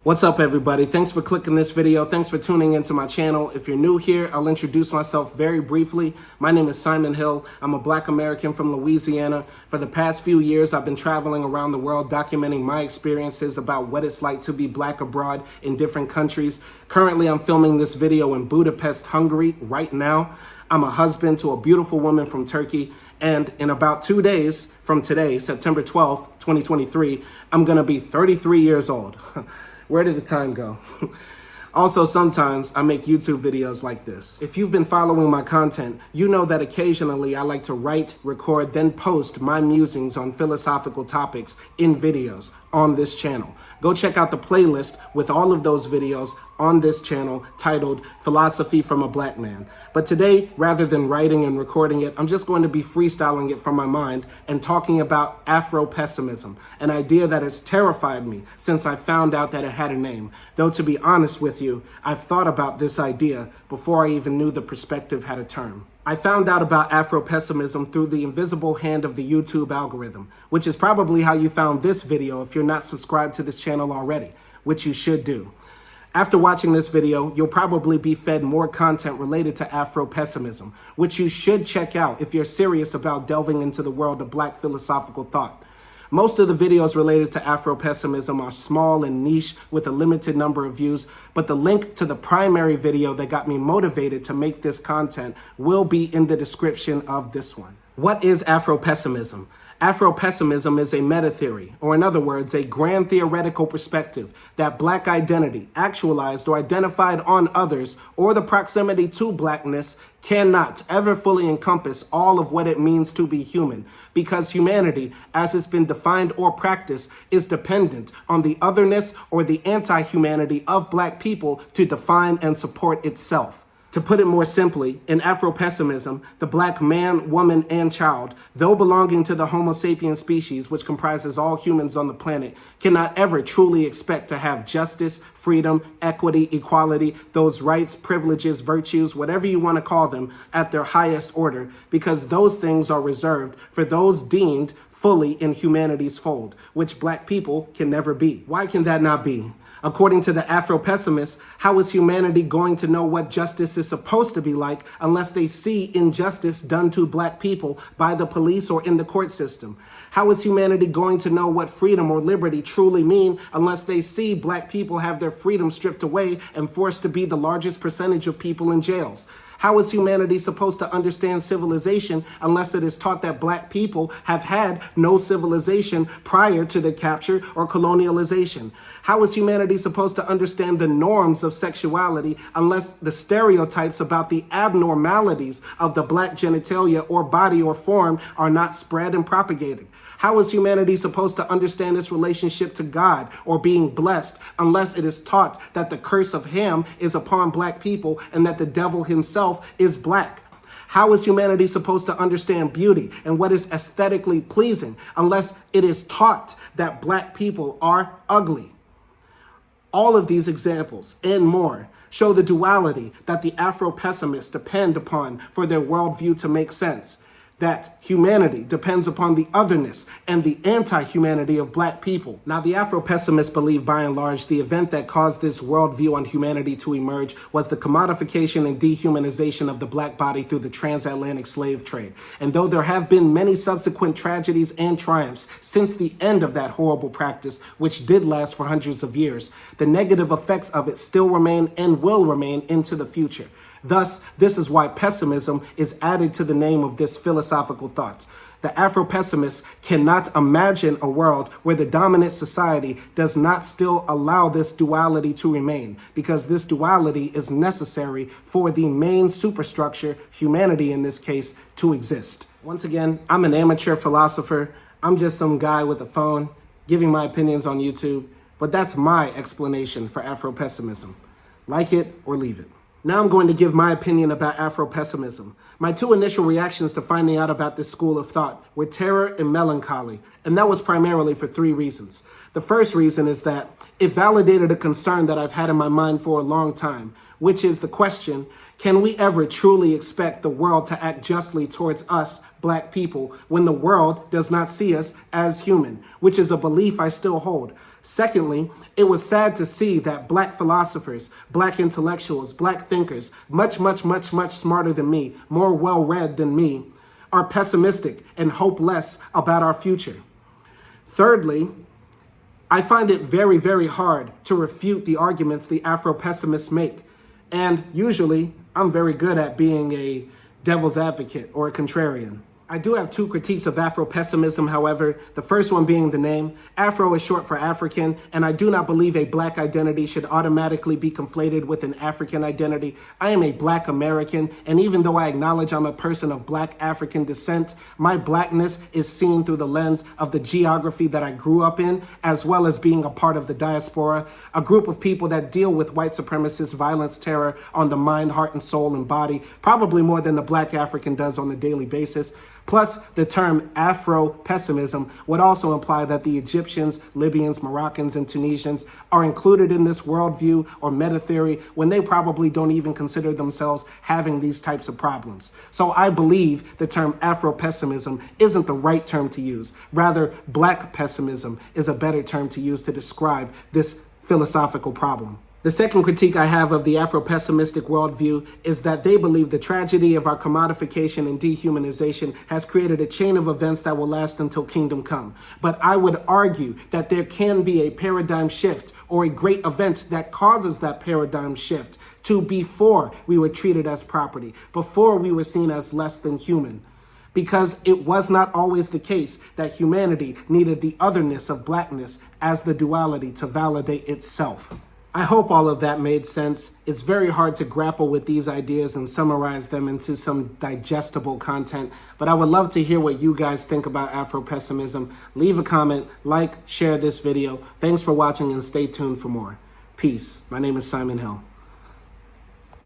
What's up, everybody? Thanks for clicking this video. Thanks for tuning into my channel. If you're new here, I'll introduce myself very briefly. My name is Simon Hill. I'm a Black American from Louisiana. For the past few years, I've been traveling around the world documenting my experiences about what it's like to be Black abroad in different countries. Currently, I'm filming this video in Budapest, Hungary right now. I'm a husband to a beautiful woman from Turkey. And in about 2 days from today, September 12th, 2023, I'm gonna be 33 years old. Where did the time go? Also, sometimes I make YouTube videos like this. If you've been following my content, you know that occasionally I like to write, record, then post my musings on philosophical topics in videos on this channel. Go check out the playlist with all of those videos on this channel titled Philosophy from a Black Man. But today, rather than writing and recording it, I'm just going to be freestyling it from my mind and talking about Afro-Pessimism, an idea that has terrified me since I found out that it had a name. Though to be honest with you, I've thought about this idea before I even knew the perspective had a term. I found out about Afro-Pessimism through the invisible hand of the YouTube algorithm, which is probably how you found this video if you're not subscribed to this channel already, which you should do. After watching this video, you'll probably be fed more content related to Afro-Pessimism, which you should check out if you're serious about delving into the world of Black philosophical thought. Most of the videos related to Afro-Pessimism are small and niche with a limited number of views, but the link to the primary video that got me motivated to make this content will be in the description of this one. What is Afro-Pessimism? Afro-pessimism is a meta-theory, or in other words, a grand theoretical perspective that Black identity, actualized or identified on others, or the proximity to Blackness, cannot ever fully encompass all of what it means to be human, because humanity, as it's been defined or practiced, is dependent on the otherness or the anti-humanity of Black people to define and support itself. To put it more simply, in Afro-pessimism, the Black man, woman, and child, though belonging to the Homo sapiens species, which comprises all humans on the planet, cannot ever truly expect to have justice, freedom, equity, equality, those rights, privileges, virtues, whatever you want to call them, at their highest order, because those things are reserved for those deemed fully in humanity's fold, which Black people can never be. Why can that not be? According to the Afro-pessimists, how is humanity going to know what justice is supposed to be like unless they see injustice done to Black people by the police or in the court system? How is humanity going to know what freedom or liberty truly mean unless they see Black people have their freedom stripped away and forced to be the largest percentage of people in jails? How is humanity supposed to understand civilization unless it is taught that Black people have had no civilization prior to the capture or colonialization? How is humanity supposed to understand the norms of sexuality unless the stereotypes about the abnormalities of the Black genitalia or body or form are not spread and propagated? How is humanity supposed to understand its relationship to God or being blessed unless it is taught that the curse of Ham is upon Black people and that the devil himself is Black? How is humanity supposed to understand beauty and what is aesthetically pleasing unless it is taught that Black people are ugly? All of these examples and more show the duality that the Afro-pessimists depend upon for their worldview to make sense. That humanity depends upon the otherness and the anti-humanity of Black people. Now, the Afro-pessimists believe, by and large, the event that caused this worldview on humanity to emerge was the commodification and dehumanization of the Black body through the transatlantic slave trade. And though there have been many subsequent tragedies and triumphs since the end of that horrible practice, which did last for hundreds of years, the negative effects of it still remain and will remain into the future. Thus, this is why pessimism is added to the name of this philosophical thought. The Afro-pessimists cannot imagine a world where the dominant society does not still allow this duality to remain, because this duality is necessary for the main superstructure, humanity in this case, to exist. Once again, I'm an amateur philosopher. I'm just some guy with a phone giving my opinions on YouTube, but that's my explanation for Afro-pessimism. Like it or leave it. Now I'm going to give my opinion about Afro-pessimism. My two initial reactions to finding out about this school of thought were terror and melancholy, and that was primarily for 3 reasons. The first reason is that it validated a concern that I've had in my mind for a long time, which is the question, can we ever truly expect the world to act justly towards us, Black people, when the world does not see us as human, which is a belief I still hold. Secondly, it was sad to see that black philosophers, black intellectuals, black thinkers, much smarter than me, more well-read than me, are pessimistic and hopeless about our future. Thirdly, I find it very hard to refute the arguments the Afro-pessimists make. And usually, I'm very good at being a devil's advocate or a contrarian. I do have two critiques of Afro-pessimism, however, the first one being the name. Afro is short for African, and I do not believe a black identity should automatically be conflated with an African identity. I am a black American, and even though I acknowledge I'm a person of black African descent, my blackness is seen through the lens of the geography that I grew up in, as well as being a part of the diaspora, a group of people that deal with white supremacist violence, terror on the mind, heart, and soul and body, probably more than the black African does on a daily basis. Plus, the term Afro-pessimism would also imply that the Egyptians, Libyans, Moroccans, and Tunisians are included in this worldview or meta theory when they probably don't even consider themselves having these types of problems. So I believe the term Afro-pessimism isn't the right term to use. Rather, black pessimism is a better term to use to describe this philosophical problem. The second critique I have of the Afro-pessimistic worldview is that they believe the tragedy of our commodification and dehumanization has created a chain of events that will last until kingdom come. But I would argue that there can be a paradigm shift or a great event that causes that paradigm shift to before we were treated as property, before we were seen as less than human. Because it was not always the case that humanity needed the otherness of blackness as the duality to validate itself. I hope all of that made sense. It's very hard to grapple with these ideas and summarize them into some digestible content, but I would love to hear what you guys think about Afro-pessimism. Leave a comment, like, share this video. Thanks for watching and stay tuned for more. Peace. My name is Simon Hill.